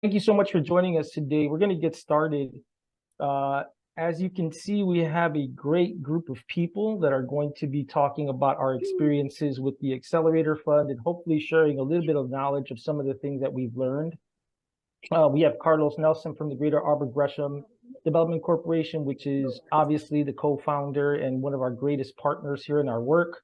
Thank you so much for joining us today. We're going to get started. As you can see, we have a great group of people that are going to be talking about our experiences with the Accelerator Fund and hopefully sharing a little bit of knowledge of some of the things that we've learned. We have Carlos Nelson from the Greater Auburn Gresham Development Corporation, which is obviously the co-founder and one of our greatest partners here in our work.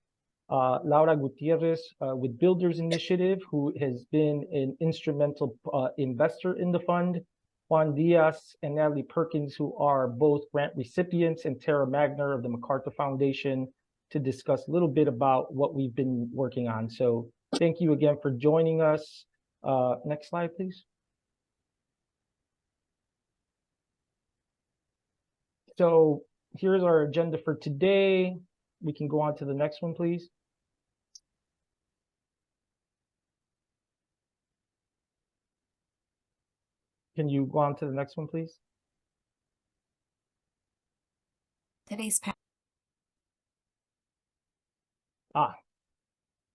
Laura Gutierrez with Builders Initiative, who has been an instrumental investor in the fund. Juan Diaz and Natalie Perkins, who are both grant recipients, and Tara Magner of the MacArthur Foundation, to discuss a little bit about what we've been working on. So thank you again for joining us. Next slide, please. So here's our agenda for today. We can go on to the next one, please. Can you go on to the next one, please?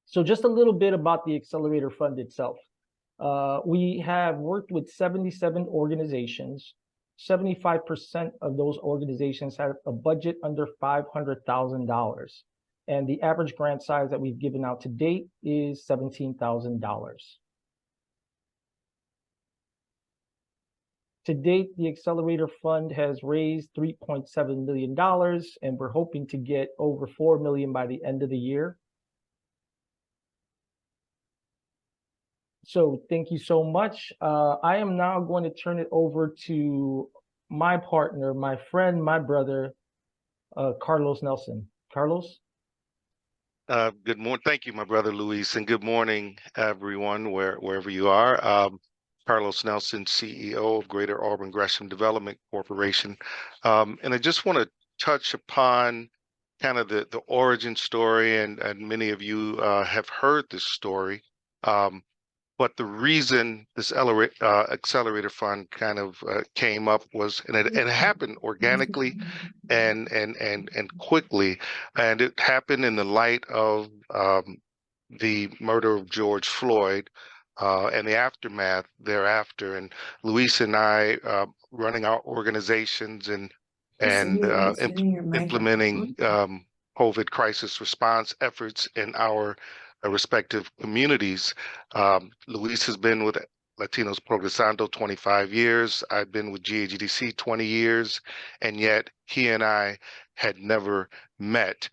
So just a little bit about the Accelerator Fund itself. We have worked with 77 organizations. 75% of those organizations have a budget under $500,000. And the average grant size that we've given out to date is $17,000. To date, the Accelerator Fund has raised $3.7 million, and we're hoping to get over $4 million by the end of the year. So thank you so much. I am now going to turn it over to my partner, my friend, my brother, Carlos Nelson. Carlos? Good morning. Thank you, my brother Luis, and good morning, everyone, wherever you are. Carlos Nelson, CEO of Greater Auburn Gresham Development Corporation. And I just want to touch upon kind of the origin story, and many of you have heard this story. But the reason this Accelerator Fund kind of came up was, and it happened organically and quickly, and it happened in the light of the murder of George Floyd and the aftermath thereafter. And Luis and I, running our organizations and implementing COVID crisis response efforts in our respective communities. Luis has been with Latinos Progresando 25 years. I've been with GAGDC 20 years, and yet he and I had never met.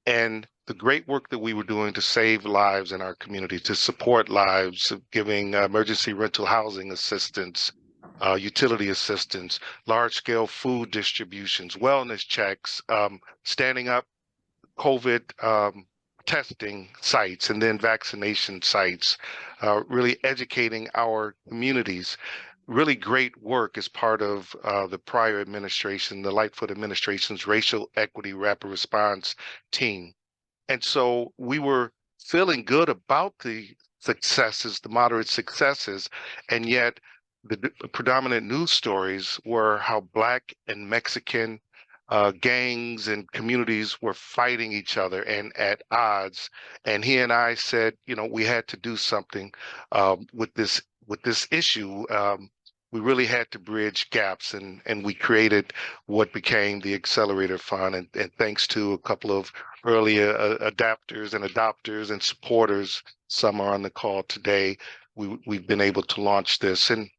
And the great work that we were doing to save lives in our community, to support lives, giving emergency rental housing assistance, utility assistance, large-scale food distributions, wellness checks, standing up COVID testing sites and then vaccination sites, really educating our communities. Really great work as part of the prior administration, the Lightfoot administration's racial equity rapid response team. And so we were feeling good about the successes, the moderate successes, and yet the predominant news stories were how Black and Mexican gangs and communities were fighting each other and at odds. And he and I said, you know, we had to do something with this issue. We really had to bridge gaps, and we created what became the Accelerator Fund. And thanks to a couple of early adapters and adopters and supporters, some are on the call today, we've been able to launch this. And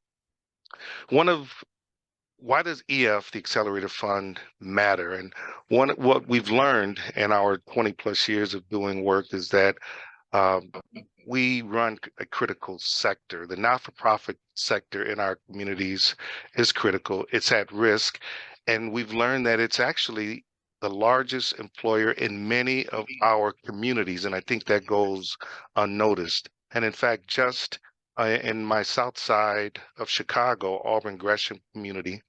why does EF, the Accelerator Fund, matter? And what we've learned in our 20 plus years of doing work is that we run a critical sector. The not-for-profit sector in our communities is critical. It's at risk. And we've learned that it's actually the largest employer in many of our communities. And I think that goes unnoticed. And in fact, just in my south side of Chicago, Auburn Gresham community,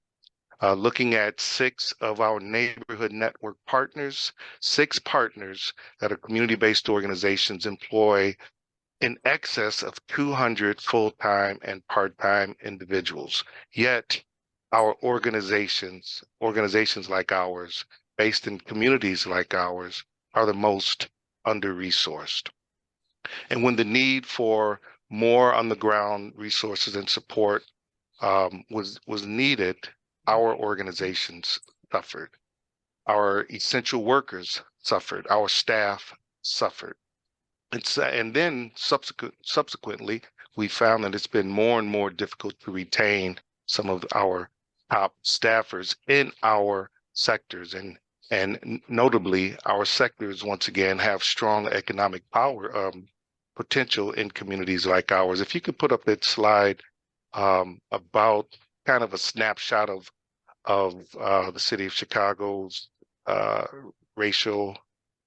looking at 6 of our neighborhood network partners, 6 partners that are community-based organizations employ in excess of 200 full-time and part-time individuals. Yet our organizations like ours, based in communities like ours, are the most under-resourced. And when the need for more on-the-ground resources and support was needed, our organizations suffered. Our essential workers suffered. Our staff suffered. And then subsequently, we found that it's been more and more difficult to retain some of our top staffers in our sectors. And notably, our sectors, once again, have strong economic power, potential in communities like ours. If you could put up that slide about kind of a snapshot of the city of Chicago's racial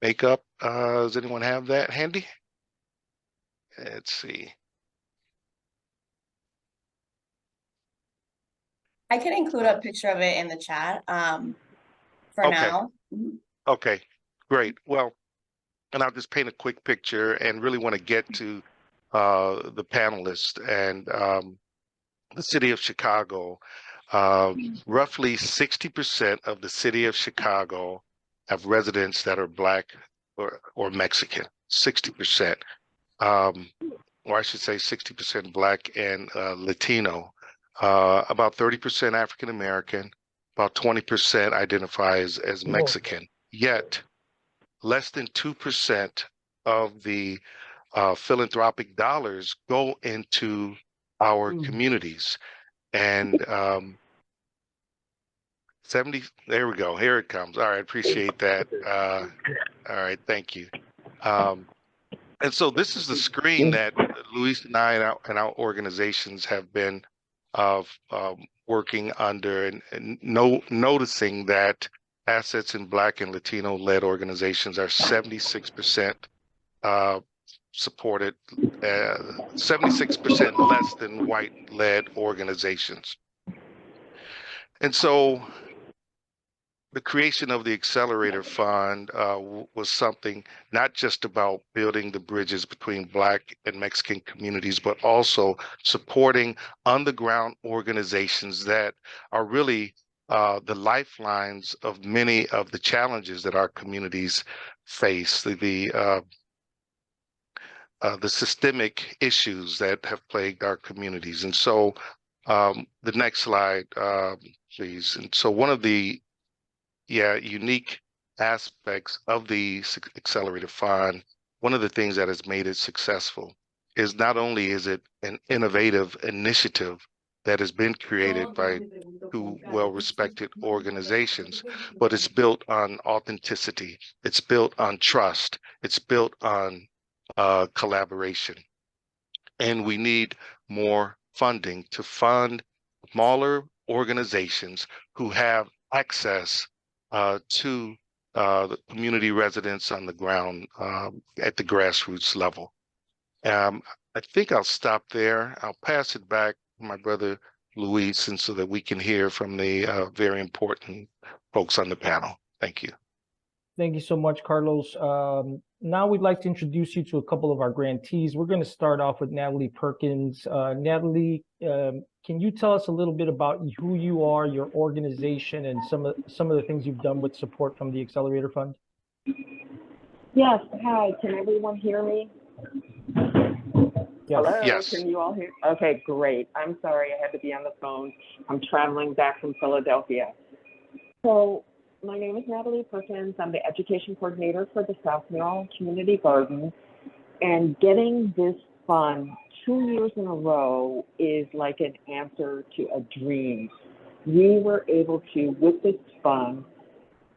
makeup. Does anyone have that handy? Let's see. I can include a picture of it in the chat for Okay. now. Okay, great. Well, and I'll just paint a quick picture and really want to get to the panelists and the city of Chicago. Roughly 60% of the city of Chicago have residents that are Black or Mexican, 60%. Or I should say 60% Black and Latino, about 30% African American, about 20% identify as Mexican. Yet, less than 2% of the philanthropic dollars go into our communities. And 70, there we go, here it comes. All right, appreciate that. All right, thank you. And so this is the screen that Luis and I and our organizations have been working under, and noticing that assets in Black and Latino-led organizations are 76% supported, 76% less than white-led organizations. And so the creation of the Accelerator Fund was something not just about building the bridges between Black and Mexican communities, but also supporting on-the-ground organizations that are really the lifelines of many of the challenges that our communities face, the systemic issues that have plagued our communities. And so the next slide, please. And so one of the unique aspects of the Accelerator Fund, one of the things that has made it successful is not only is it an innovative initiative that has been created by two well-respected organizations, but it's built on authenticity, it's built on trust, it's built on collaboration. And we need more funding to fund smaller organizations who have access to the community residents on the ground at the grassroots level. I think I'll stop there. I'll pass it back to my brother Luis, and so that we can hear from the very important folks on the panel. Thank you. Thank you so much, Carlos. Now we'd like to introduce you to a couple of our grantees. We're going to start off with Natalie Perkins. Natalie, can you tell us a little bit about who you are, your organization, and some of the things you've done with support from the Accelerator Fund? Yes. Hi. Can everyone hear me? Yes. Hello. Yes. Can you all hear? Okay, great. I'm sorry I had to be on the phone. I'm traveling back from Philadelphia. So my name is Natalie Perkins. I'm the education coordinator for the South Mill Community Garden. And getting this fund 2 years in a row is like an answer to a dream. We were able to, with this fund,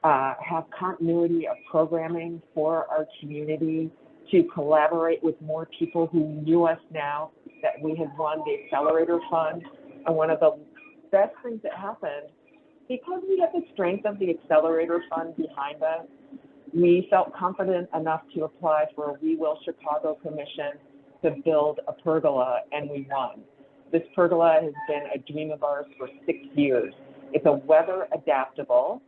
have continuity of programming for our community, to collaborate with more people who knew us now that we had won the Accelerator Fund. And one of the best things that happened, because we have the strength of the Accelerator Fund behind us, we felt confident enough to apply for a We Will Chicago commission to build a pergola, and we won. This pergola has been a dream of ours for 6 years. It's a weather adaptable,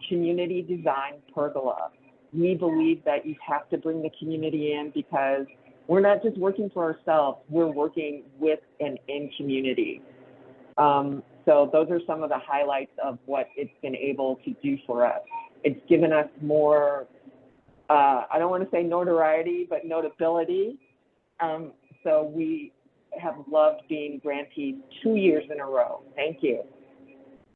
community design pergola. We believe that you have to bring the community in, because we're not just working for ourselves, we're working with and in community. So those are some of the highlights of what it's been able to do for us. It's given us more, I don't want to say notoriety, but notability. So we have loved being grantees 2 years in a row. Thank you.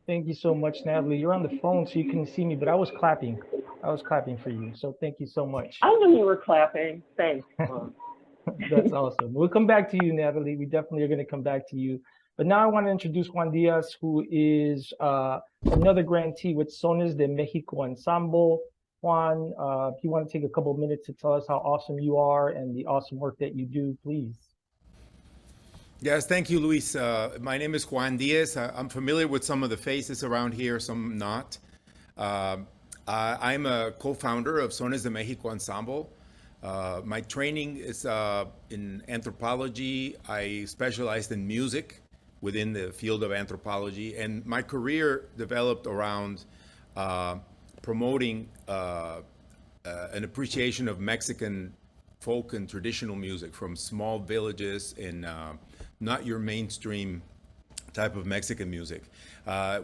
Thank you so much, Natalie. You're on the phone, so you couldn't see me, but I was clapping. I was clapping for you. So thank you so much. I knew you were clapping. Thanks. That's awesome. We'll come back to you, Natalie. We definitely are going to come back to you. But now I want to introduce Juan Diaz, who is another grantee with Sones de Mexico Ensemble. Juan, if you want to take a couple of minutes to tell us how awesome you are and the awesome work that you do, please. Yes, thank you, Luis. My name is Juan Diaz. I'm familiar with some of the faces around here, some not. I'm a co-founder of Sones de Mexico Ensemble. My training is in anthropology. I specialized in music within the field of anthropology, and my career developed around promoting an appreciation of Mexican folk and traditional music from small villages in not your mainstream type of Mexican music.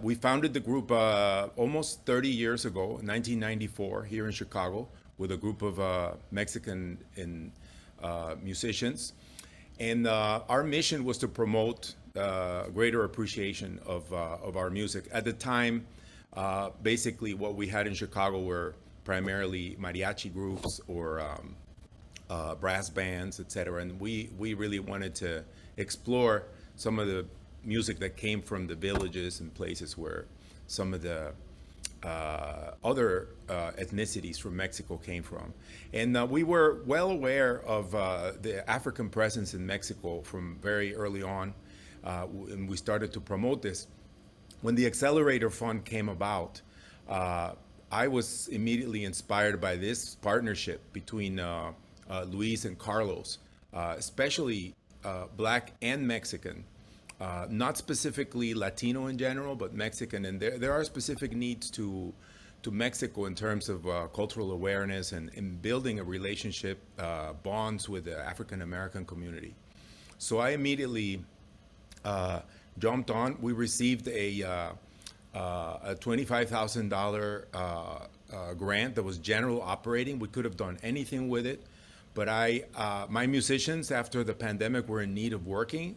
We founded the group almost 30 years ago, in 1994, here in Chicago, with a group of Mexican musicians. And our mission was to promote greater appreciation of our music. At the time, basically what we had in Chicago were primarily mariachi groups or brass bands, etc. And we really wanted to explore some of the music that came from the villages and places where some of the other ethnicities from Mexico came from. And we were well aware of the African presence in Mexico from very early on, and we started to promote this. When the Excellerator Fund came about, I was immediately inspired by this partnership between Luis and Carlos, especially Black and Mexican, not specifically Latino in general, but Mexican. And there are specific needs to Mexico in terms of cultural awareness and building a relationship, bonds with the African American community. So I immediately jumped on. We received a $25,000 grant that was general operating. We could have done anything with it, but my musicians after the pandemic were in need of working,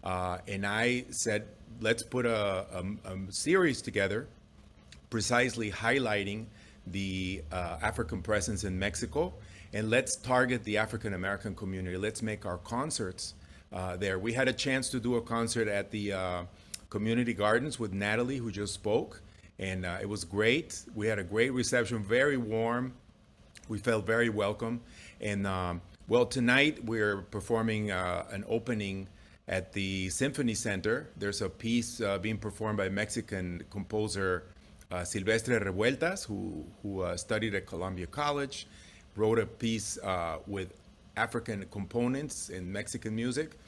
and I said, let's put a series together precisely highlighting the African presence in Mexico, and let's target the African American community. Let's make our concerts there. We had a chance to do a concert at the Community Gardens with Natalie, who just spoke, and it was great. We had a great reception, very warm. We felt very welcome. And well, tonight we're performing an opening at the Symphony Center. There's a piece being performed by Mexican composer Silvestre Revueltas, who studied at Columbia College, wrote a piece with African components in Mexican music,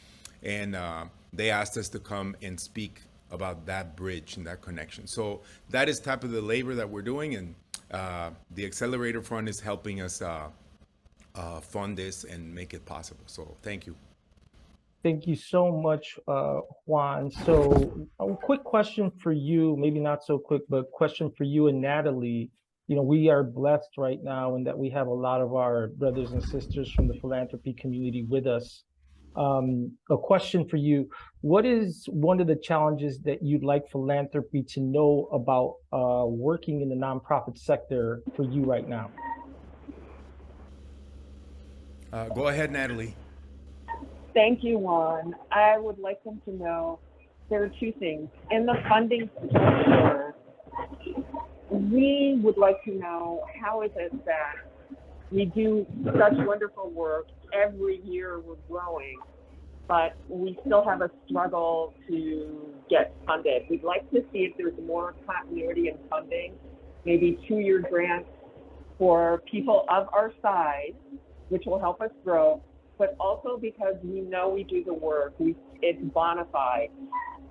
and they asked us to come and speak about that bridge and that connection. So that is type of the labor that we're doing, and the Excellerator Fund is helping us fund this and make it possible. So thank you. Thank you so much, Juan. So a quick question for you, maybe not so quick, but question for you and Natalie. You know, we are blessed right now in that we have a lot of our brothers and sisters from the philanthropy community with us. A question for you: what is one of the challenges that you'd like philanthropy to know about working in the nonprofit sector for you right now? Go ahead, Natalie. Thank you, Juan. I would like them to know there are two things. In the funding structure, we would like to know how is it that we do such wonderful work. Every year we're growing, but we still have a struggle to get funded. We'd like to see if there's more continuity in funding, maybe 2-year grants for people of our size, which will help us grow, but also because we know we do the work, it's bona fide.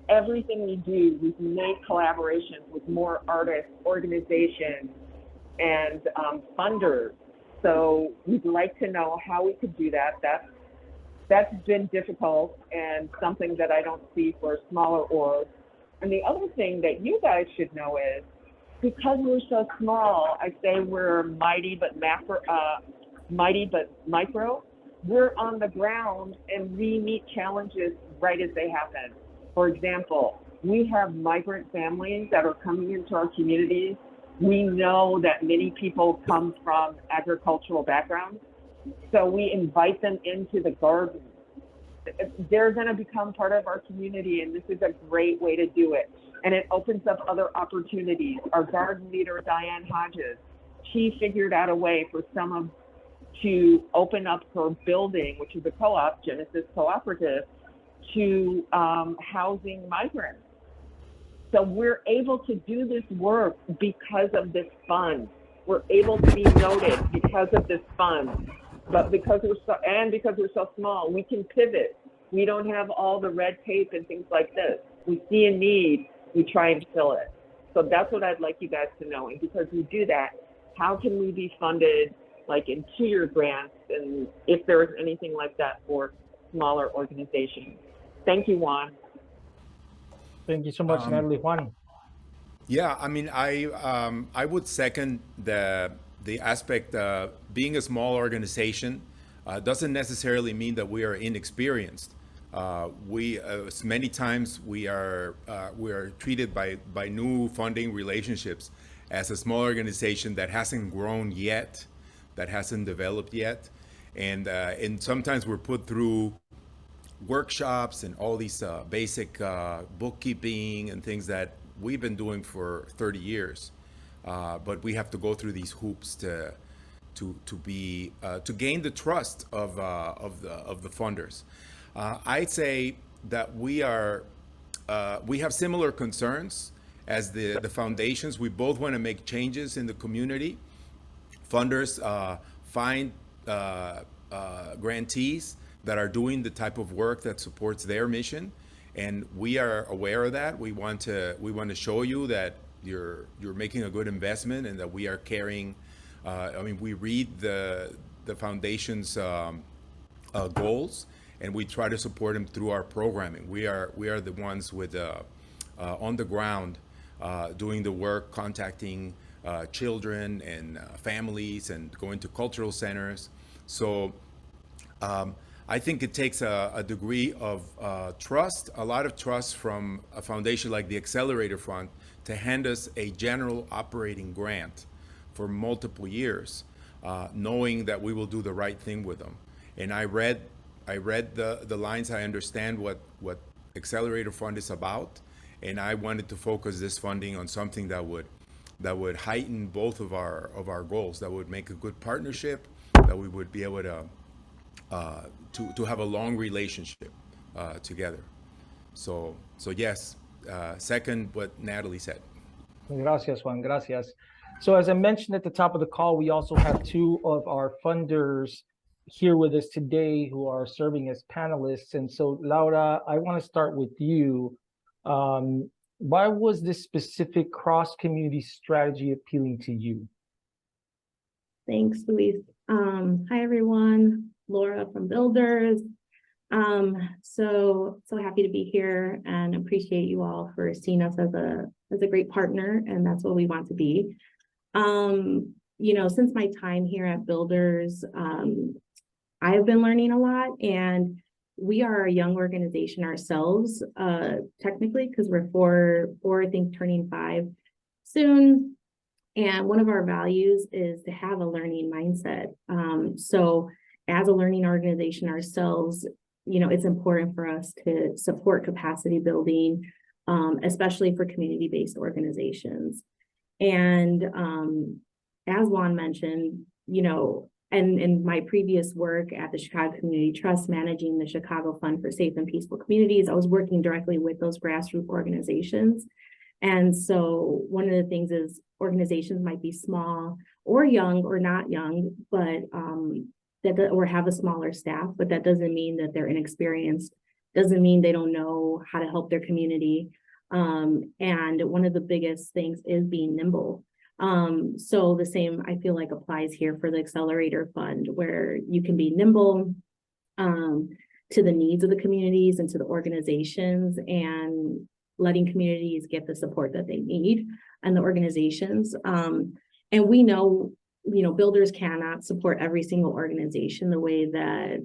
Everything we do, we've made collaborations with more artists, organizations, and funders. So we'd like to know how we could do that. That's been difficult and something that I don't see for smaller orgs. And the other thing that you guys should know is, because we're so small, I say we're mighty but micro. we're on the ground and we meet challenges right as they happen. For example, we have migrant families that are coming into our communities. We know that many people come from agricultural backgrounds, so we invite them into the garden. They're going to become part of our community, and this is a great way to do it. And it opens up other opportunities. Our garden leader, Diane Hodges, she figured out a way for to open up her building, which is a co-op, Genesis Cooperative, to housing migrants. So we're able to do this work because of this fund. We're able to be noted because of this fund. But because we're so small, we can pivot. We don't have all the red tape and things like this. We see a need, we try and fill it. So that's what I'd like you guys to know. And because we do that, how can we be funded like in 2-year grants, and if there is anything like that for smaller organizations? Thank you, Juan. Thank you so much, Natalie. Juan. Yeah, I mean, I would second the aspect. Being a small organization doesn't necessarily mean that we are inexperienced. Many times we are treated by new funding relationships as a small organization that hasn't grown yet, that hasn't developed yet, and sometimes we're put through workshops and all these basic bookkeeping and things that we've been doing for 30 years, but we have to go through these hoops to gain the trust of the funders. I'd say that we have similar concerns as the foundations. We both want to make changes in the community. Funders find grantees that are doing the type of work that supports their mission, and we are aware of that. We want to show you that you're making a good investment and that we are caring. We read the foundation's goals, and we try to support them through our programming. We are the ones with on the ground doing the work, contacting children and families, and going to cultural centers. So I think it takes a degree of trust, a lot of trust from a foundation like the Excellerator Fund to hand us a general operating grant for multiple years, knowing that we will do the right thing with them. And I read the lines. I understand what Excellerator Fund is about, and I wanted to focus this funding on something that would heighten both of our goals, that would make a good partnership, that we would be able to have a long relationship together. So yes, second what Natalie said. Gracias, Juan. Gracias. So as I mentioned at the top of the call, we also have 2 of our funders here with us today who are serving as panelists. And so, Laura, I want to start with you. Why was this specific cross-community strategy appealing to you? Thanks, Luis. Hi, everyone. Laura from Builders. So happy to be here and appreciate you all for seeing us as a great partner, and that's what we want to be. Since my time here at Builders, I have been learning a lot, and we are a young organization ourselves, technically, because we're four, I think, turning 5 soon. And one of our values is to have a learning mindset. So as a learning organization ourselves, it's important for us to support capacity building, especially for community-based organizations. And as Juan mentioned, and in my previous work at the Chicago Community Trust, managing the Chicago Fund for Safe and Peaceful Communities, I was working directly with those grassroots organizations. And so one of the things is organizations might be small or young or not young, but or have a smaller staff, but that doesn't mean that they're inexperienced, doesn't mean they don't know how to help their community. And one of the biggest things is being nimble. So the same, I feel like, applies here for the Excellerator Fund, where you can be nimble to the needs of the communities and to the organizations, and letting communities get the support that they need and the organizations. And we know builders cannot support every single organization the way that,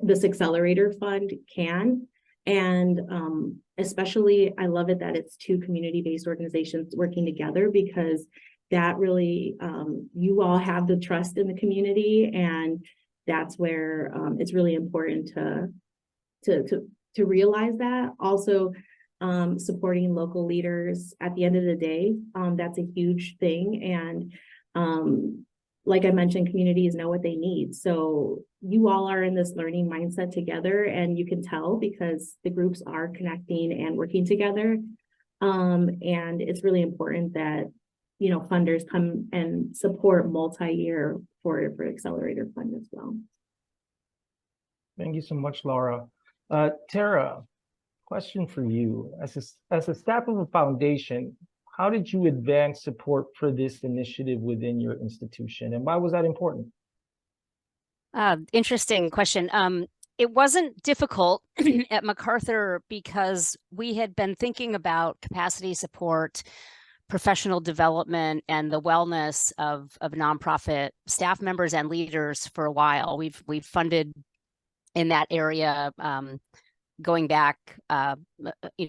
this Accelerator Fund can. And especially, I love it that it's two community-based organizations working together, because that really, you all have the trust in the community, and that's where it's really important to realize that. Also, supporting local leaders at the end of the day, that's a huge thing. And like I mentioned, communities know what they need. So you all are in this learning mindset together, and you can tell because the groups are connecting and working together. And it's really important that, funders come and support multi-year for Accelerator Fund as well. Thank you so much, Laura. Tara, question for you. As a staff of a foundation, how did you advance support for this initiative within your institution, and why was that important? Interesting question. It wasn't difficult at MacArthur because we had been thinking about capacity support, professional development, and the wellness of nonprofit staff members and leaders for a while. We've funded in that area going back, a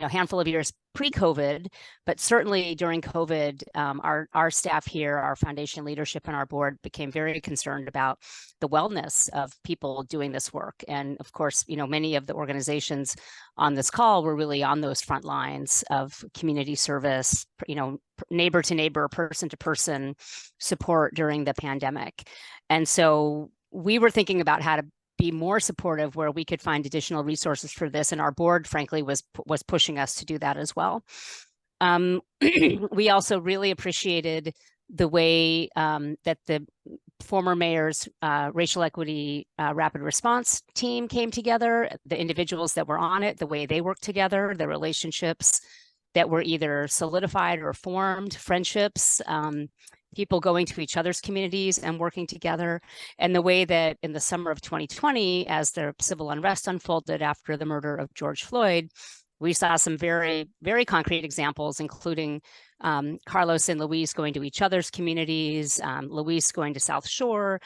handful of years pre-COVID, but certainly during COVID, our staff here, our foundation leadership and our board became very concerned about the wellness of people doing this work. And of course, many of the organizations on this call were really on those front lines of community service, neighbor to neighbor, person to person support during the pandemic. And so we were thinking about how to be more supportive where we could find additional resources for this. And our board, frankly, was pushing us to do that as well. We also really appreciated the way that the former mayor's racial equity rapid response team came together, the individuals that were on it, the way they worked together, the relationships that were either solidified or formed, friendships, people going to each other's communities and working together, and the way that in the summer of 2020, as the civil unrest unfolded after the murder of George Floyd, we saw some very, very concrete examples, including Carlos and Luis going to each other's communities, Luis going to South Shore,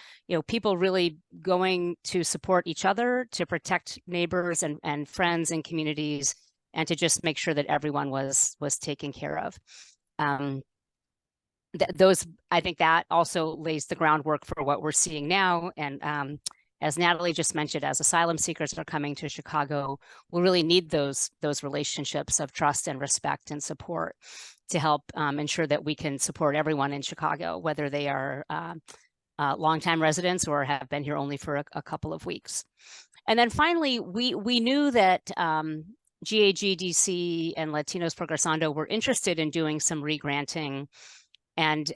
people really going to support each other, to protect neighbors and friends and communities, and to just make sure that everyone was taken care of. I think that also lays the groundwork for what we're seeing now. And as Natalie just mentioned, as asylum seekers are coming to Chicago, we'll really need those relationships of trust and respect and support to help ensure that we can support everyone in Chicago, whether they are longtime residents or have been here only for a couple of weeks. And then finally, we knew that GAGDC and Latinos Progresando were interested in doing some re-granting and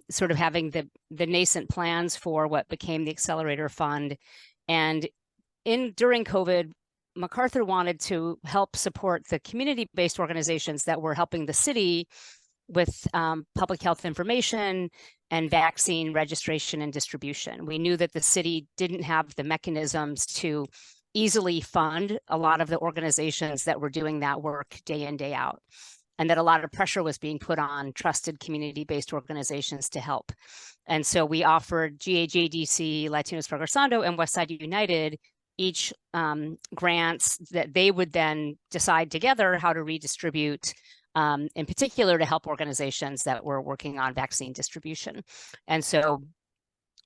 sort of having the nascent plans for what became the Accelerator Fund. And during COVID, MacArthur wanted to help support the community-based organizations that were helping the city with public health information and vaccine registration and distribution. We knew that the city didn't have the mechanisms to easily fund a lot of the organizations that were doing that work day in, day out, and that a lot of pressure was being put on trusted community-based organizations to help. And so we offered GAJDC, Latinos Progresando, and Westside United each grants that they would then decide together how to redistribute, in particular to help organizations that were working on vaccine distribution. And so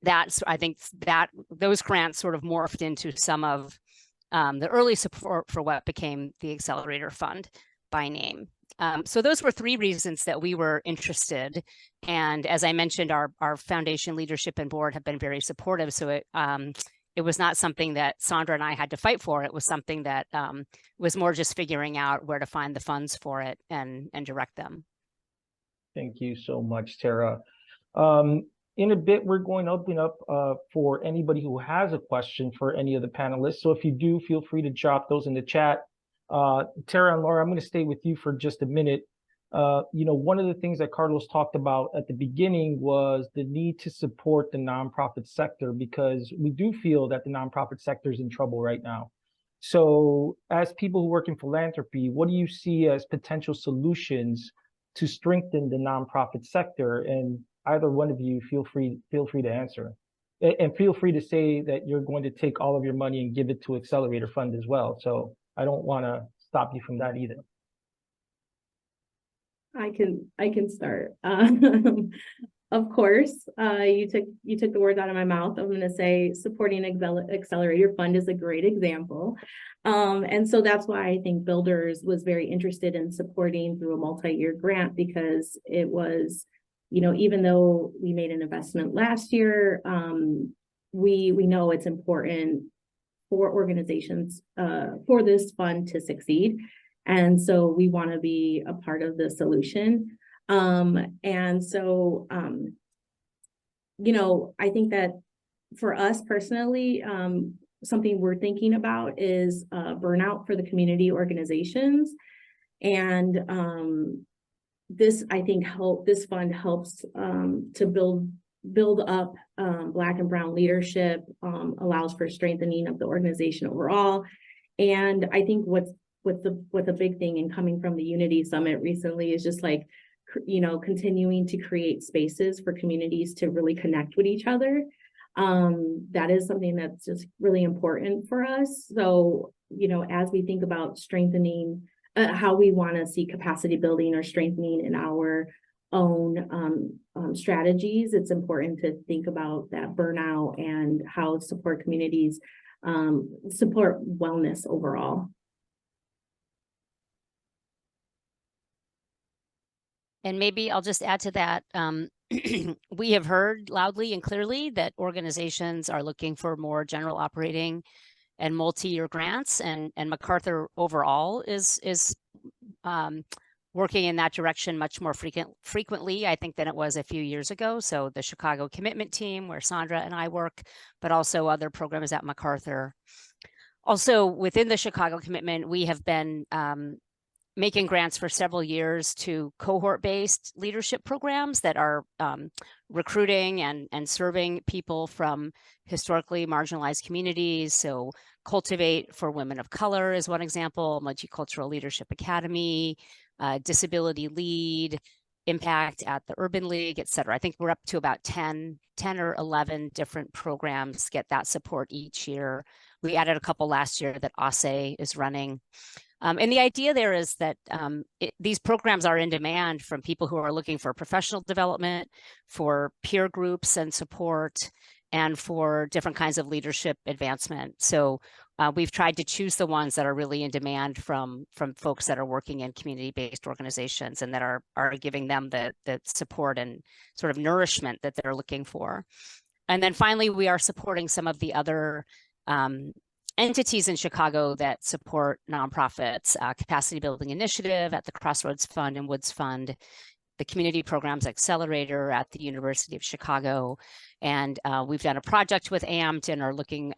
I think that those grants sort of morphed into some of the early support for what became the Accelerator Fund by name. So those were three reasons that we were interested. And as I mentioned, our foundation leadership and board have been very supportive. So it was not something that Sandra and I had to fight for. It was something that was more just figuring out where to find the funds for it and direct them. Thank you so much, Tara. In a bit, we're going to open up for anybody who has a question for any of the panelists. So if you do, feel free to drop those in the chat. Tara and Laura, I'm going to stay with you for just a minute. One of the things that Carlos talked about at the beginning was the need to support the nonprofit sector, because we do feel that the nonprofit sector is in trouble right now. So as people who work in philanthropy, what do you see as potential solutions to strengthen the nonprofit sector? And either one of you, feel free to answer. And feel free to say that you're going to take all of your money and give it to Accelerator Fund as well. So I don't want to stop you from that either. I can start. Of course, you took the words out of my mouth. I'm going to say supporting Accelerator Fund is a great example. And so that's why I think Builders was very interested in supporting through a multi-year grant, because it was, even though we made an investment last year, we know it's important for organizations, for this fund to succeed. And so we want to be a part of the solution. And so, I think that for us personally, something we're thinking about is burnout for the community organizations. And this, I think, this fund helps to build up Black and Brown leadership, allows for strengthening of the organization overall. And I think what's a big thing in coming from the Unity Summit recently is just like, continuing to create spaces for communities to really connect with each other. That is something that's just really important for us. So, as we think about strengthening how we want to see capacity building or strengthening in our own strategies, it's important to think about that burnout and how support communities support wellness overall. And maybe I'll just add to that. We have heard loudly and clearly that organizations are looking for more general operating and multi-year grants, and MacArthur overall is working in that direction much more frequently, I think, than it was a few years ago. So the Chicago Commitment Team, where Sandra and I work, but also other programs at MacArthur. Also, within the Chicago Commitment, we have been making grants for several years to cohort-based leadership programs that are recruiting and serving people from historically marginalized communities. So Cultivate for Women of Color is one example, Multicultural Leadership Academy, Disability Lead, Impact at the Urban League, et cetera. I think we're up to about 10 or 11 different programs get that support each year. We added a couple last year that ASE is running. And the idea there is that these programs are in demand from people who are looking for professional development, for peer groups and support, and for different kinds of leadership advancement. So we've tried to choose the ones that are really in demand from folks that are working in community-based organizations and that are giving them the support and sort of nourishment that they're looking for. And then finally, we are supporting some of the other entities in Chicago that support nonprofits, Capacity Building Initiative at the Crossroads Fund and Woods Fund, the community programs Excellerator at the University of Chicago. And we've done a project with AMPT and are looking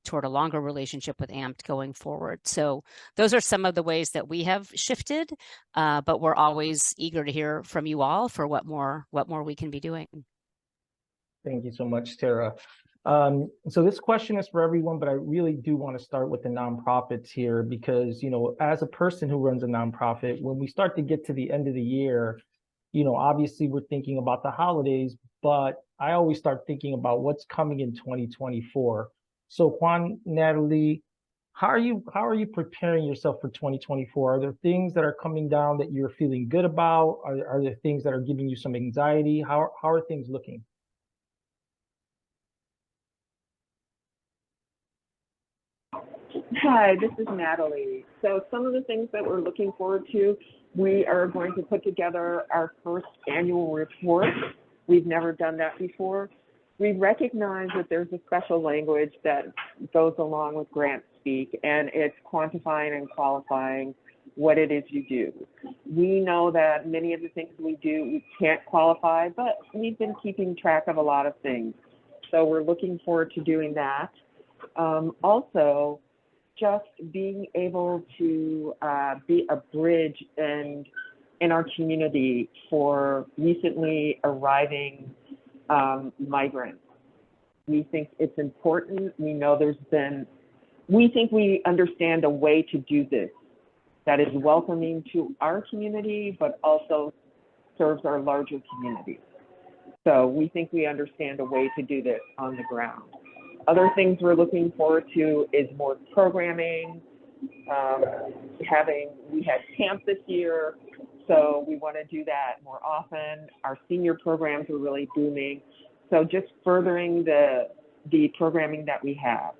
toward a longer relationship with AMPT going forward. So those are some of the ways that we have shifted, but we're always eager to hear from you all for what more we can be doing. Thank you so much, Tara. So this question is for everyone, but I really do want to start with the nonprofits here because, as a person who runs a nonprofit, when we start to get to the end of the year, obviously we're thinking about the holidays, but I always start thinking about what's coming in 2024. So Juan, Natalie, how are you preparing yourself for 2024? Are there things that are coming down that you're feeling good about? Are there things that are giving you some anxiety? How are things looking? Hi, this is Natalie. So some of the things that we're looking forward to, we are going to put together our first annual report. We've never done that before. We recognize that there's a special language that goes along with grant speak, and it's quantifying and qualifying what it is you do. We know that many of the things we do, we can't qualify, but we've been keeping track of a lot of things. So we're looking forward to doing that. Also, just being able to be a bridge in our community for recently arriving migrants. We think it's important. We know we think we understand a way to do this that is welcoming to our community, but also serves our larger community. So we think we understand a way to do this on the ground. Other things we're looking forward to is more programming. We had camp this year, so we want to do that more often. Our senior programs are really booming. So just furthering the programming that we have.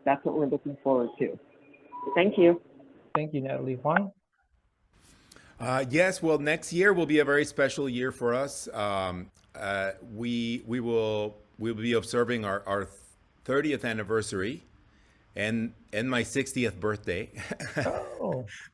That's what we're looking forward to. Thank you. Thank you, Natalie. Juan? Yes, well, next year will be a very special year for us. We'll be observing our 30th anniversary and my 60th birthday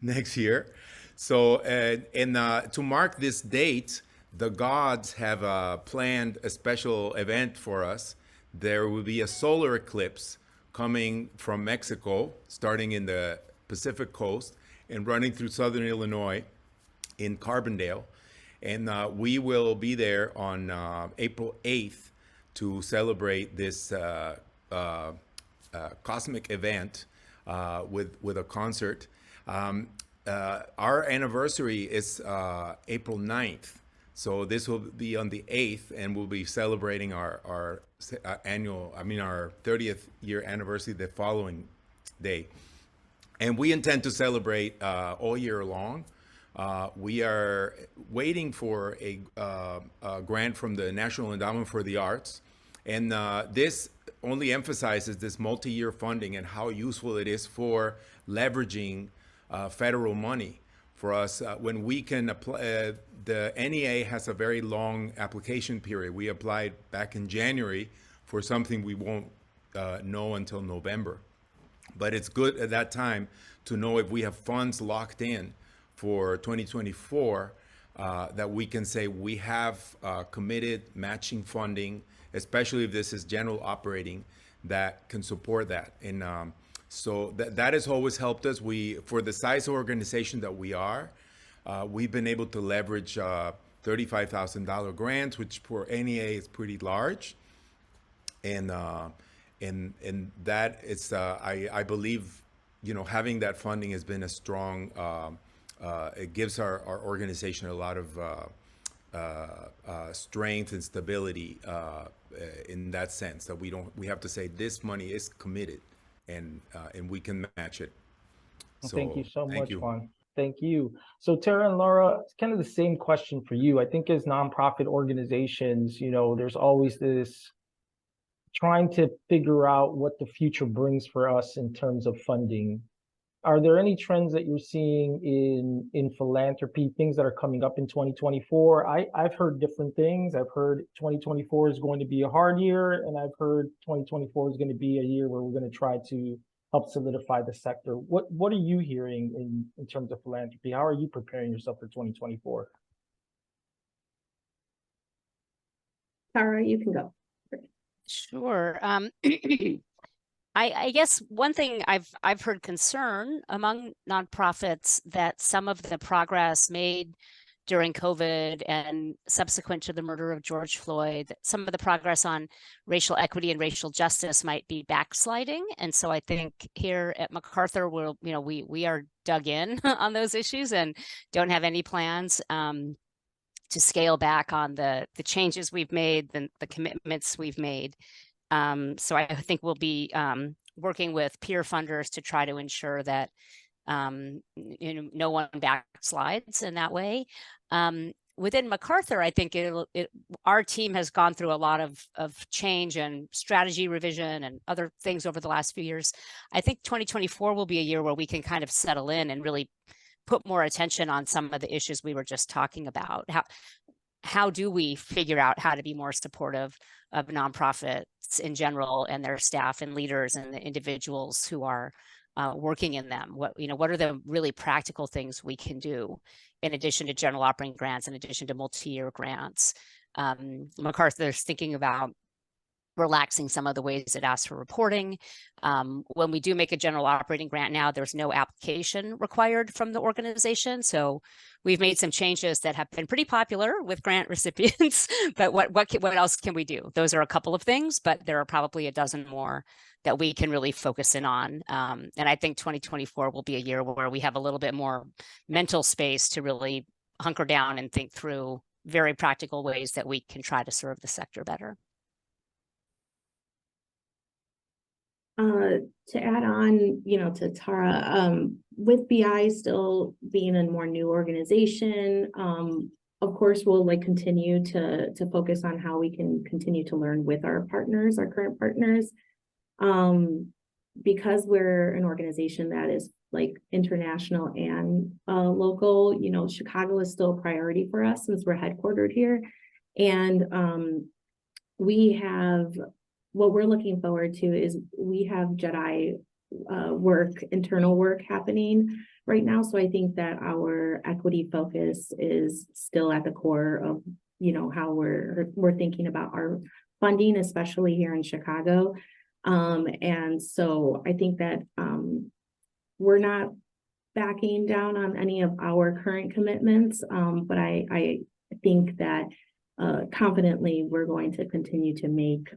next year. So, to mark this date, the gods have planned a special event for us. There will be a solar eclipse coming from Mexico, starting in the Pacific coast and running through southern Illinois in Carbondale. And we will be there on April 8th to celebrate this cosmic event with a concert. Our anniversary is April 9th. So this will be on the 8th, and we'll be celebrating our 30th year anniversary the following day. And we intend to celebrate all year long. We are waiting for a grant from the National Endowment for the Arts. And this only emphasizes this multi-year funding and how useful it is for leveraging federal money for us. When we can apply, the NEA has a very long application period. We applied back in January for something we won't know until November. But it's good at that time to know if we have funds locked in for 2024 that we can say we have committed matching funding, especially if this is general operating, that can support that. And so that has always helped us. For the size of organization that we are, we've been able to leverage $35,000 grants, which for NEA is pretty large. And that is, I believe, having that funding has been a strong, it gives our organization a lot of strength and stability in that sense, that we have to say this money is committed and we can match it. So, thank you so much, Juan. Thank you. So Tara and Laura, it's kind of the same question for you. I think as nonprofit organizations, there's always this trying to figure out what the future brings for us in terms of funding. Are there any trends that you're seeing in philanthropy, things that are coming up in 2024? I've heard different things. I've heard 2024 is going to be a hard year, and I've heard 2024 is going to be a year where we're going to try to help solidify the sector. What are you hearing in terms of philanthropy? How are you preparing yourself for 2024? Tara, you can go. Sure. I guess one thing I've heard concern among nonprofits that some of the progress made during COVID and subsequent to the murder of George Floyd, that some of the progress on racial equity and racial justice might be backsliding. And so I think here at MacArthur, we are dug in on those issues and don't have any plans to scale back on the changes we've made, the commitments we've made. So I think we'll be working with peer funders to try to ensure that no one backslides in that way. Within MacArthur, I think our team has gone through a lot of change and strategy revision and other things over the last few years. I think 2024 will be a year where we can kind of settle in and really put more attention on some of the issues we were just talking about. How do we figure out how to be more supportive of nonprofits in general and their staff and leaders and the individuals who are working in them? What are the really practical things we can do in addition to general operating grants, in addition to multi-year grants? MacArthur's thinking about relaxing some of the ways it asks for reporting. When we do make a general operating grant now, there's no application required from the organization. So we've made some changes that have been pretty popular with grant recipients, but what else can we do? Those are a couple of things, but there are probably a dozen more that we can really focus in on. And I think 2024 will be a year where we have a little bit more mental space to really hunker down and think through very practical ways that we can try to serve the sector better. To add on, to Tara, with BI still being a more new organization, of course, we'll continue to focus on how we can continue to learn with our partners, our current partners. Because we're an organization that is international and local, Chicago is still a priority for us since we're headquartered here. And we have, what we're looking forward to is we have JEDI internal work happening right now. So I think that our equity focus is still at the core of, how we're thinking about our funding, especially here in Chicago. And so I think that we're not backing down on any of our current commitments, but I think that confidently we're going to continue to make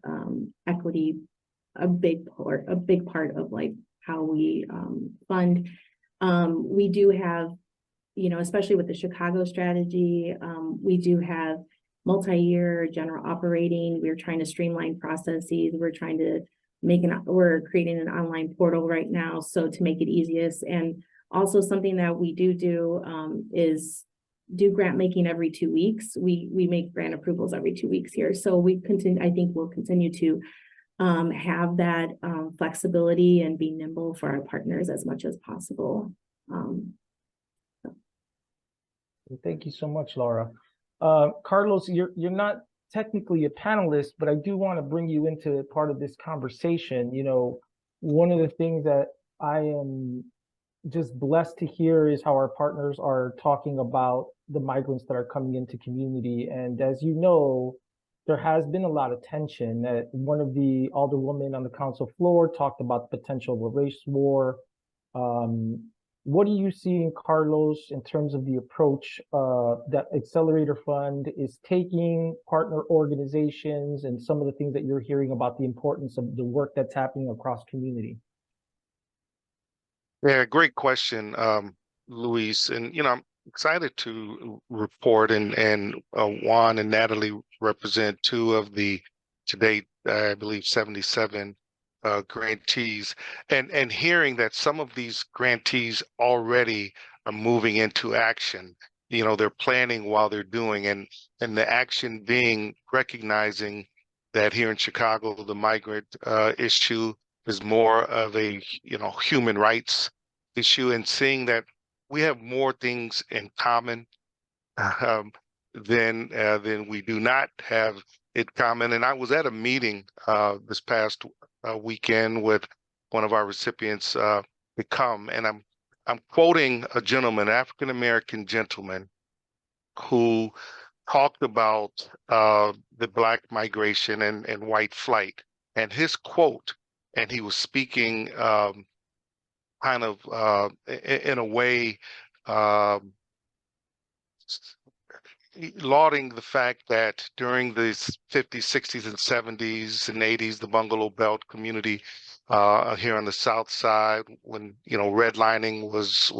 equity a big part of how we fund. We do have, especially with the Chicago strategy, we do have multi-year general operating. We're trying to streamline processes. We're trying to we're creating an online portal right now, so to make it easiest. And also something that we do is do grant making every 2 weeks. We make grant approvals every 2 weeks here. So I think we'll continue to have that flexibility and be nimble for our partners as much as possible. Thank you so much, Laura. Carlos, you're not technically a panelist, but I do want to bring you into part of this conversation. One of the things that I am just blessed to hear is how our partners are talking about the migrants that are coming into community. And as you know, there has been a lot of tension. One of the alderwomen on the council floor talked about the potential of a race war. What are you seeing, Carlos, in terms of the approach that Excellerator Fund is taking, partner organizations, and some of the things that you're hearing about the importance of the work that's happening across community? Yeah, great question, Luis. And, I'm excited to report and Juan and Natalie represent two of the, to date, I believe, 77 grantees, and hearing that some of these grantees already are moving into action. They're planning while they're doing, and the action being recognizing that here in Chicago, the migrant issue is more of a human rights issue, and seeing that we have more things in common than we do not have in common. And I was at a meeting this past weekend with one of our recipients, Become, and I'm quoting a gentleman, African American gentleman, who talked about the Black migration and white flight, and his quote, and he was speaking kind of in a way lauding the fact that during the 50s, 60s, and 70s and 80s, the Bungalow Belt community here on the South Side, when redlining was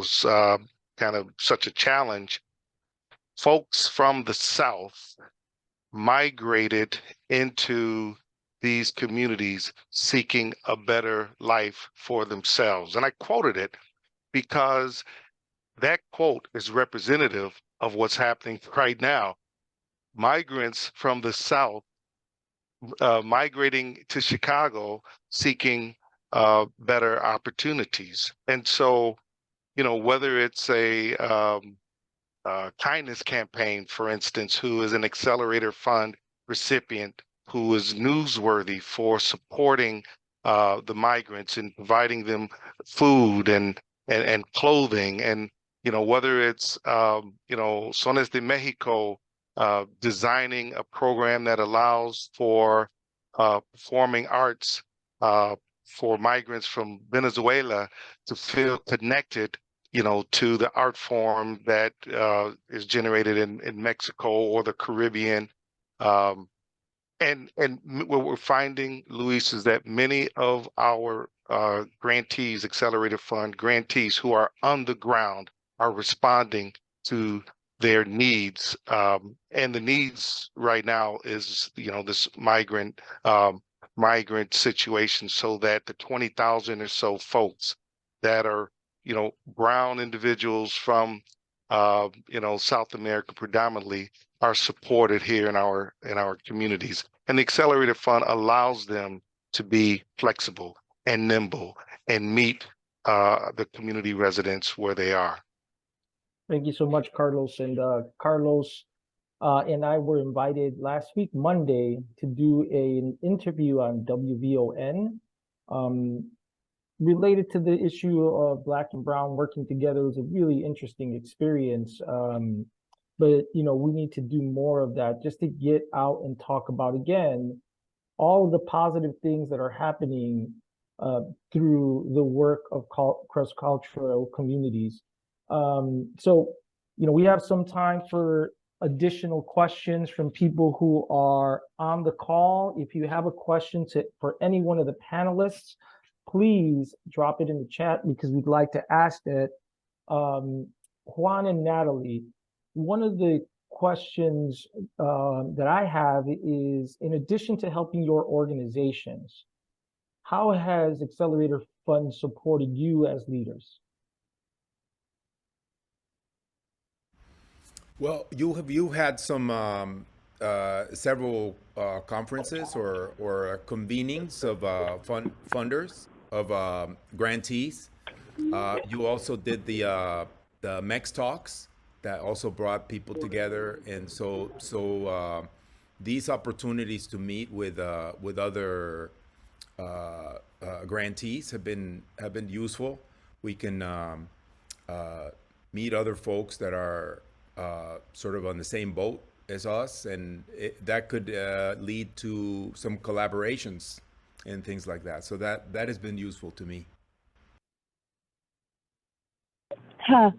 kind of such a challenge, folks from the South migrated into these communities seeking a better life for themselves. And I quoted it because that quote is representative of what's happening right now. Migrants from the South migrating to Chicago seeking better opportunities. And so, whether it's a kindness campaign, for instance, who is an Excellerator Fund recipient, who is newsworthy for supporting the migrants and providing them food and clothing, and whether it's Sones de Mexico designing a program that allows for performing arts for migrants from Venezuela to feel connected to the art form that is generated in Mexico or the Caribbean. And what we're finding, Luis, is that many of our grantees, Accelerator Fund grantees who are on the ground, are responding to their needs. And the needs right now is, this migrant situation, so that the 20,000 or so folks that are, brown individuals from, South America predominantly, are supported here in our communities. And the Accelerator Fund allows them to be flexible and nimble and meet the community residents where they are. Thank you so much, Carlos. And Carlos and I were invited last week, Monday, to do an interview on WVON related to the issue of Black and Brown working together. It was a really interesting experience. But, we need to do more of that just to get out and talk about, again, all of the positive things that are happening through the work of cross-cultural communities. So, we have some time for additional questions from people who are on the call. If you have a question for any one of the panelists, please drop it in the chat because we'd like to ask it. Juan and Natalie, one of the questions that I have is, in addition to helping your organizations, how has Accelerator Fund supported you as leaders? Well, you had some several conferences or convenings of funders of grantees. You also did the MEX talks that also brought people together, and so these opportunities to meet with other grantees have been useful. We can meet other folks that are sort of on the same boat as us, and that could lead to some collaborations and things like that. So that has been useful to me. Hey,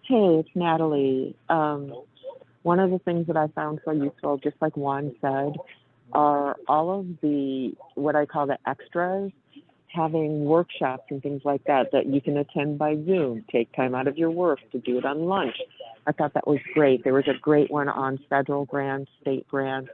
it's Natalie. One of the things that I found so useful, just like Juan said, are all of the, what I call the extras, having workshops and things like that you can attend by Zoom, take time out of your work to do it on lunch. I thought that was great. There was a great one on federal grants, state grants,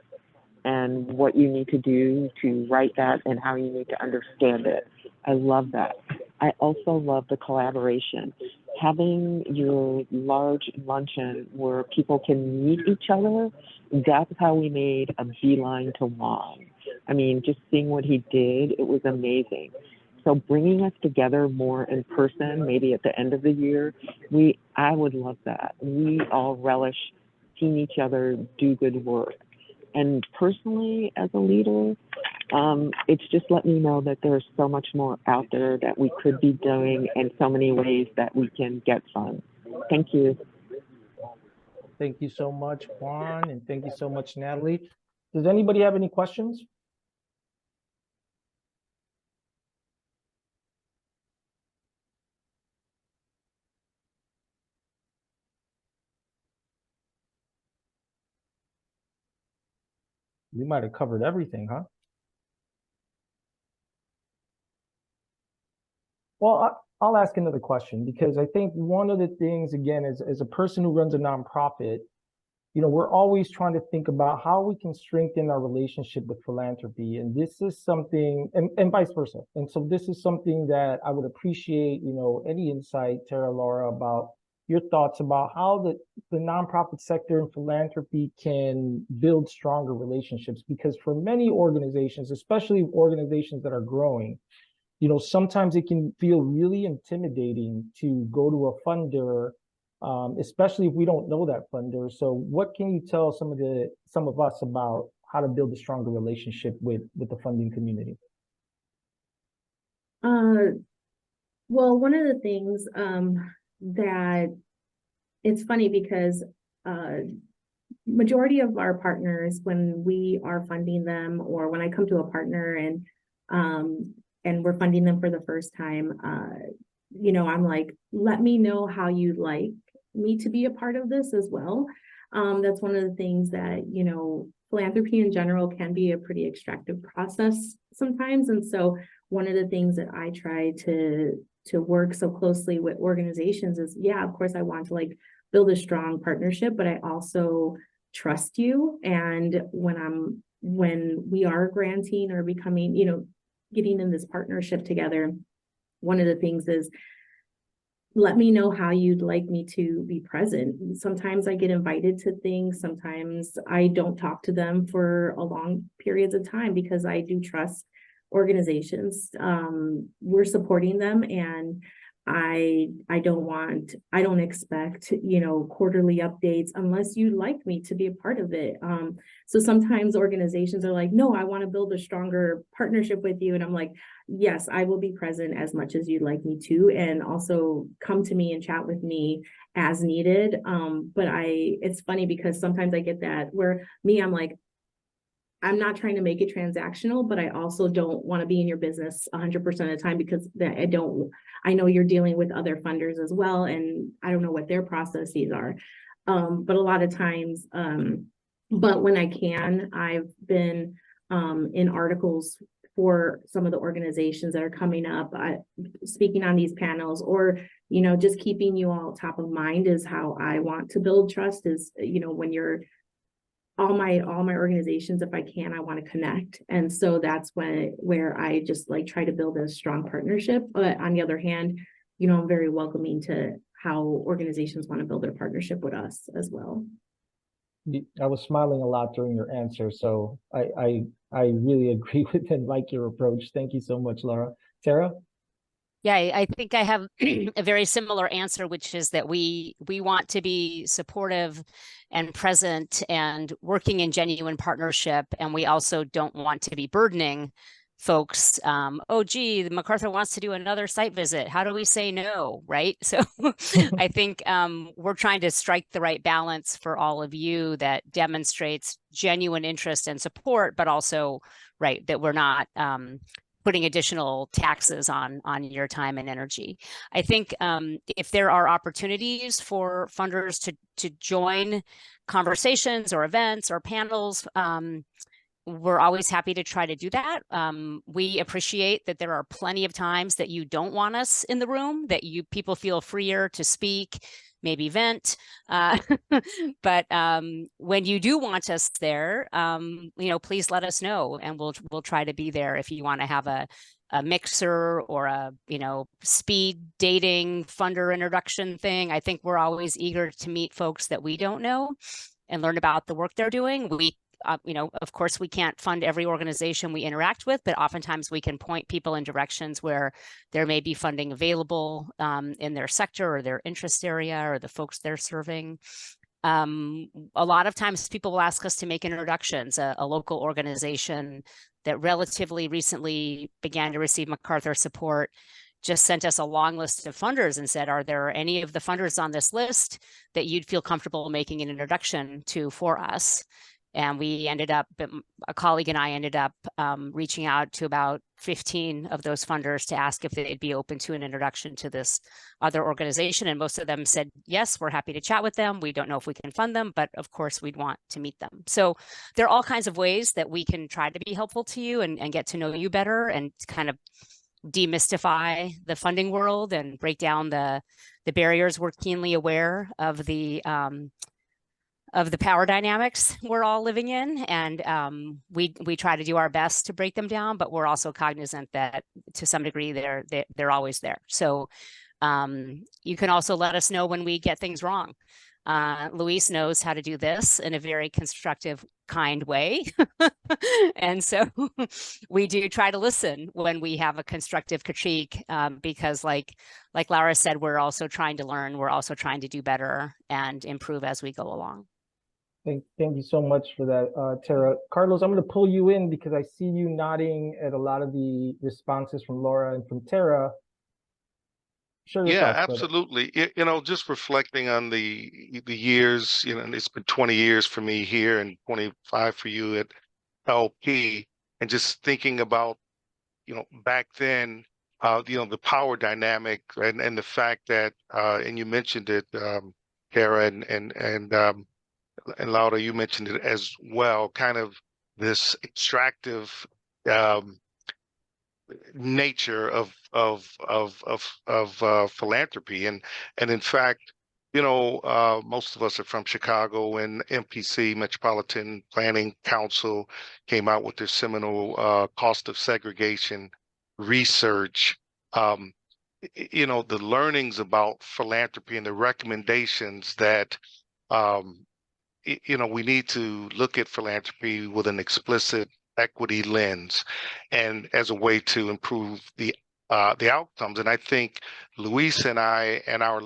and what you need to do to write that and how you need to understand it. I love that. I also love the collaboration. Having your large luncheon where people can meet each other, that's how we made a beeline to Juan. I mean, just seeing what he did, it was amazing. So bringing us together more in person, maybe at the end of the year, I would love that. We all relish seeing each other do good work. And personally, as a leader, it's just let me know that there's so much more out there that we could be doing and so many ways that we can get funds. Thank you. Thank you so much, Juan, and thank you so much, Natalie. Does anybody have any questions? We might have covered everything, huh? Well, I'll ask another question, because I think one of the things, again, as a person who runs a nonprofit, we're always trying to think about how we can strengthen our relationship with philanthropy. And this is something, and vice versa. And so this is something that I would appreciate, any insight, Tara Laura, about your thoughts about how the nonprofit sector and philanthropy can build stronger relationships. Because for many organizations, especially organizations that are growing, sometimes it can feel really intimidating to go to a funder, especially if we don't know that funder. So what can you tell some of us about how to build a stronger relationship with the funding community? Well, one of the things that it's funny because majority of our partners, when we are funding them, or when I come to a partner and we're funding them for the first time, I'm like, let me know how you'd like me to be a part of this as well. That's one of the things that, philanthropy in general can be a pretty extractive process sometimes. And so one of the things that I try to work so closely with organizations is, yeah, of course I want to build a strong partnership, but I also trust you. And when we are granting or becoming, getting in this partnership together, one of the things is, let me know how you'd like me to be present. Sometimes I get invited to things. Sometimes I don't talk to them for a long periods of time because I do trust organizations. We're supporting them, and I don't expect, quarterly updates unless you'd like me to be a part of it. So sometimes organizations are like, no, I want to build a stronger partnership with you. And I'm like, yes, I will be present as much as you'd like me to, and also come to me and chat with me as needed. But it's funny because sometimes I get that where I'm like, I'm not trying to make it transactional, but I also don't want to be in your business 100% of the time because I know you're dealing with other funders as well, and I don't know what their processes are. But a lot of times, but when I can, I've been in articles for some of the organizations that are coming up, speaking on these panels, or, just keeping you all top of mind is how I want to build trust is, when you're all my organizations, if I can, I want to connect. And so that's where I just like try to build a strong partnership. But on the other hand, I'm very welcoming to how organizations want to build their partnership with us as well. I was smiling a lot during your answer, so I really agree with and like your approach. Thank you so much, Laura. Tara? Yeah, I think I have a very similar answer, which is that we want to be supportive and present and working in genuine partnership. And we also don't want to be burdening folks. Oh, gee, MacArthur wants to do another site visit. How do we say no, right? So I think we're trying to strike the right balance for all of you that demonstrates genuine interest and support, but also, right, that we're not putting additional taxes on your time and energy. I think if there are opportunities for funders to join conversations or events or panels, we're always happy to try to do that. We appreciate that there are plenty of times that you don't want us in the room, that people feel freer to speak, maybe vent. But when you do want us there, please let us know, and we'll try to be there. If you want to have a mixer or a speed dating funder introduction thing, I think we're always eager to meet folks that we don't know and learn about the work they're doing. Of course, we can't fund every organization we interact with, but oftentimes we can point people in directions where there may be funding available in their sector or their interest area or the folks they're serving. A lot of times people will ask us to make introductions. A local organization that relatively recently began to receive MacArthur support just sent us a long list of funders and said, are there any of the funders on this list that you'd feel comfortable making an introduction to for us? And a colleague and I ended up reaching out to about 15 of those funders to ask if they'd be open to an introduction to this other organization. And most of them said, yes, we're happy to chat with them. We don't know if we can fund them, but of course we'd want to meet them. So there are all kinds of ways that we can try to be helpful to you and get to know you better and kind of demystify the funding world and break down the barriers. We're keenly aware of the power dynamics we're all living in, and we try to do our best to break them down, but we're also cognizant that to some degree they're always there. So you can also let us know when we get things wrong. Luis knows how to do this in a very constructive, kind way. And so we do try to listen when we have a constructive critique, because like Laura said, we're also trying to learn, we're also trying to do better and improve as we go along. Thank you so much for that, Tara. Carlos, I'm going to pull you in because I see you nodding at a lot of the responses from Laura and from Tara. Share your Yeah, thoughts, brother. absolutely. Just reflecting on the years, and it's been 20 years for me here and 25 for you at LP, and just thinking about, back then, the power dynamic and the fact that, and you mentioned it, Tara and Laura, you mentioned it as well, kind of this extractive nature of philanthropy, and in fact, most of us are from Chicago, and MPC, Metropolitan Planning Council, came out with their seminal cost of segregation research. The learnings about philanthropy and the recommendations that we need to look at philanthropy with an explicit equity lens and as a way to improve the outcomes. And I think Luis and I and our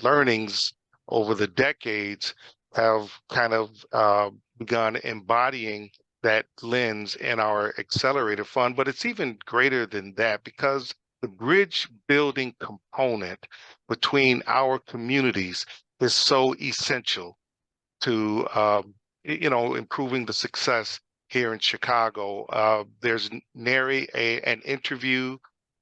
learnings over the decades have kind of begun embodying that lens in our Accelerator Fund. But it's even greater than that, because the bridge building component between our communities is so essential to improving the success here in Chicago. There's nary an interview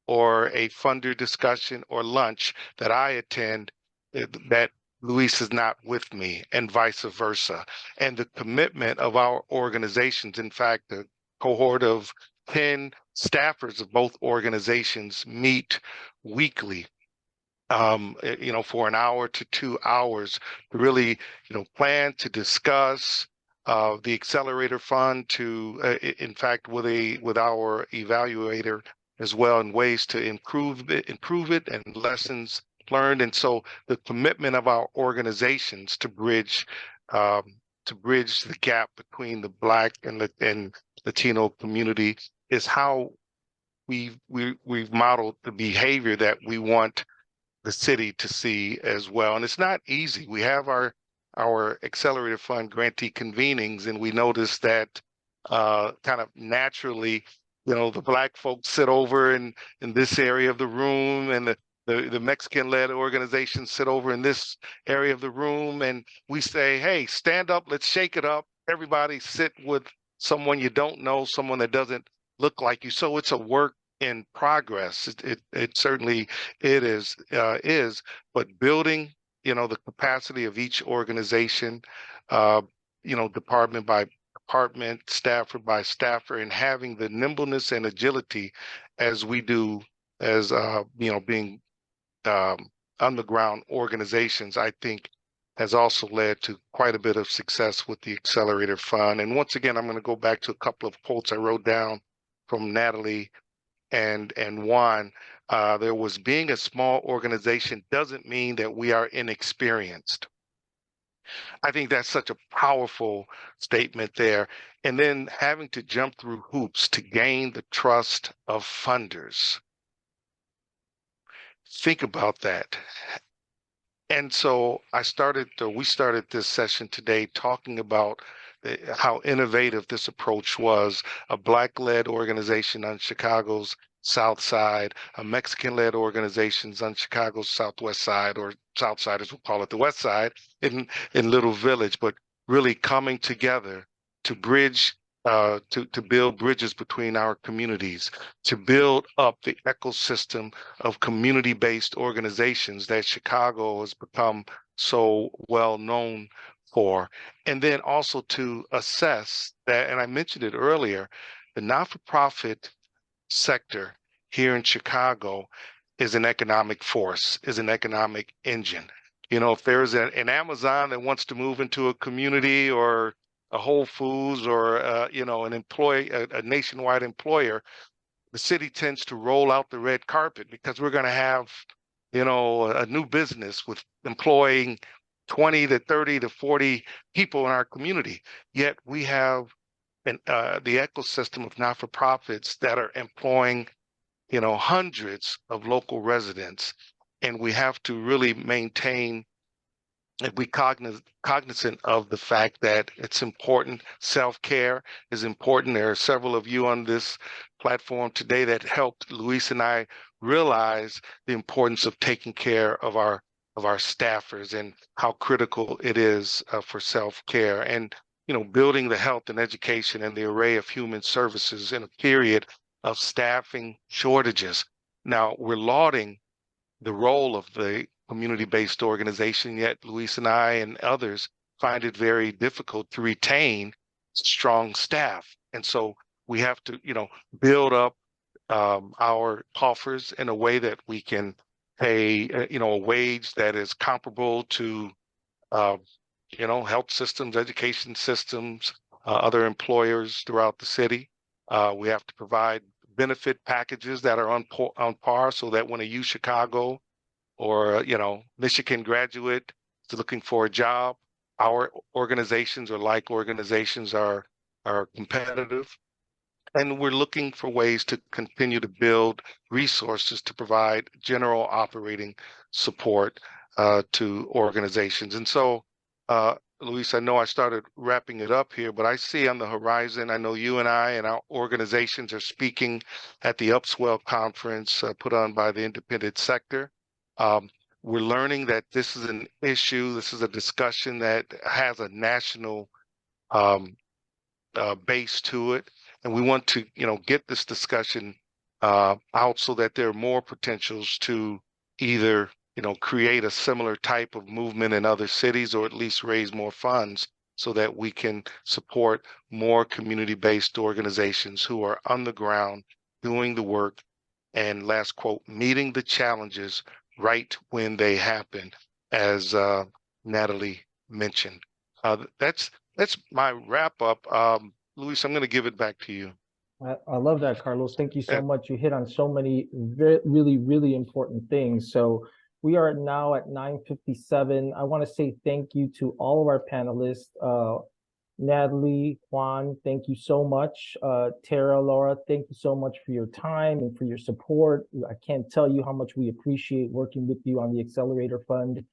or a funder discussion or lunch that I attend that Luis is not with me, and vice versa. And the commitment of our organizations, in fact, the cohort of 10 staffers of both organizations meet weekly, for an hour to 2 hours to really, plan to discuss the Accelerator Fund, to, in fact, with our evaluator as well, and ways to improve it and lessons learned. And so the commitment of our organizations to bridge the gap between the Black and Latino community is how we've modeled the behavior that we want the city to see as well. And it's not easy. We have our Accelerator Fund grantee convenings, and we notice that kind of naturally, the Black folks sit over in this area of the room, and the Mexican-led organizations sit over in this area of the room, and we say, hey, stand up, let's shake it up. Everybody sit with someone you don't know, someone that doesn't look like you. So it's a work in progress. It certainly is, but building, the capacity of each organization, department by department, staffer by staffer, and having the nimbleness and agility as we do as, being on the ground organizations, I think has also led to quite a bit of success with the Accelerator Fund. And once again, I'm going to go back to a couple of quotes I wrote down from Natalie and Juan. There was, being a small organization doesn't mean that we are inexperienced. I think that's such a powerful statement there. And then having to jump through hoops to gain the trust of funders. Think about that. And so we started this session today talking about how innovative this approach was: a Black-led organization on Chicago's South Side, a Mexican-led organizations on Chicago's Southwest Side, or South Side as we'll call it, the West Side in Little Village, but really coming together to bridge, to build bridges between our communities, to build up the ecosystem of community-based organizations that Chicago has become so well known for. And then also to assess that, and I mentioned it earlier, the not-for-profit sector here in Chicago is an economic force, is an economic engine. If there's an Amazon that wants to move into a community, or a Whole Foods, or a nationwide employer, the city tends to roll out the red carpet, because we're going to have, a new business with employing 20 to 30 to 40 people in our community. Yet we have the ecosystem of not-for-profits that are employing, hundreds of local residents. And we have to really maintain and be cognizant of the fact that it's important. Self-care is important. There are several of you on this platform today that helped Luis and I realize the importance of taking care of our staffers, and how critical it is for self-care, and building the health and education and the array of human services in a period of staffing shortages. Now, we're lauding the role of the community-based organization, yet Luis and I and others find it very difficult to retain strong staff. And so we have to, build up our coffers in a way that we can pay, a wage that is comparable to, health systems, education systems, other employers throughout the city. We have to provide benefit packages that are on par, so that when a U Chicago or Michigan graduate is looking for a job, our organizations or like organizations are competitive. And we're looking for ways to continue to build resources to provide general operating support to organizations. And so, Luis, I know I started wrapping it up here, but I see on the horizon, I know you and I and our organizations are speaking at the Upswell Conference put on by the independent sector. We're learning that this is an issue, this is a discussion that has a national base to it. And we want to, get this discussion out so that there are more potentials to either, create a similar type of movement in other cities, or at least raise more funds so that we can support more community-based organizations who are on the ground doing the work and, last quote, meeting the challenges right when they happen, as Natalie mentioned. That's my wrap up. Luis, I'm going to give it back to you. I love that, Carlos. Thank you so Yeah. much. You hit on so many really, really important things. So we are now at 9:57. I want to say thank you to all of our panelists. Natalie, Juan, thank you so much. Tara, Laura, thank you so much for your time and for your support. I can't tell you how much we appreciate working with you on the Excellerator Fund.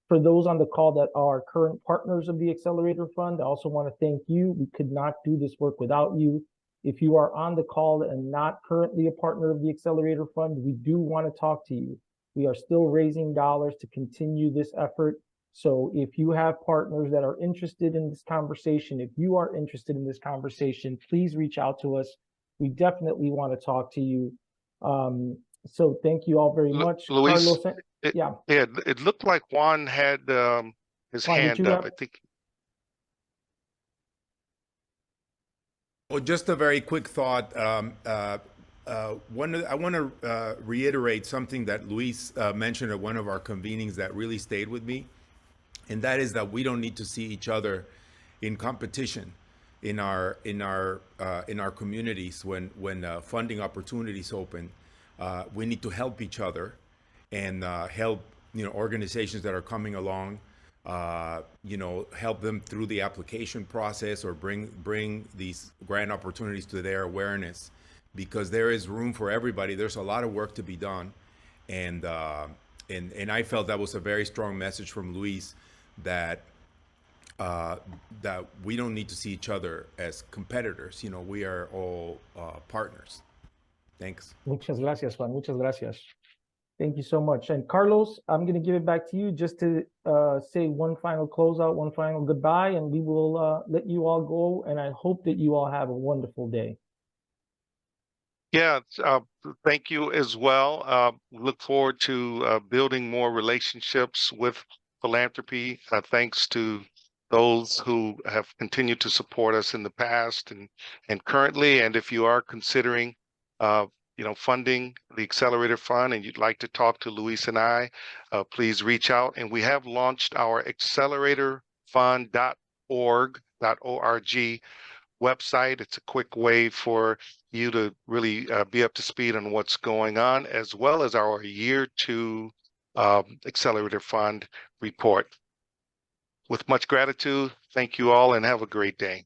For those on the call that are current partners of the Excellerator Fund, I also want to thank you. We could not do this work without you. If you are on the call and not currently a partner of the Excellerator Fund, we do want to talk to you. We are still raising dollars to continue this effort. So if you have partners that are interested in this conversation, if you are interested in this conversation, please reach out to us. We definitely want to talk to you. So thank you all very much. Luis, Carlos, yeah. It looked like Juan had his Juan, hand up. I think. Well, just a very quick thought. I want to reiterate something that Luis mentioned at one of our convenings that really stayed with me, and that is that we don't need to see each other in competition in our communities when funding opportunities open. We need to help each other and help organizations that are coming along. Help them through the application process, or bring these grant opportunities to their awareness, because there is room for everybody. There's a lot of work to be done, and I felt that was a very strong message from Luis, that we don't need to see each other as competitors. We are all partners. Thanks. Muchas gracias, Juan. Muchas gracias. Thank you so much. And Carlos, I'm going to give it back to you just to say one final closeout, one final goodbye, and we will let you all go. And I hope that you all have a wonderful day. Yeah, thank you as well. Look forward to building more relationships with philanthropy. Thanks to those who have continued to support us in the past and currently. And if you are considering funding the Excellerator Fund and you'd like to talk to Luis and I, please reach out. And we have launched our acceleratorfund.org website. It's a quick way for you to really be up to speed on what's going on, as well as our year 2 Excellerator Fund report. With much gratitude, thank you all and have a great day.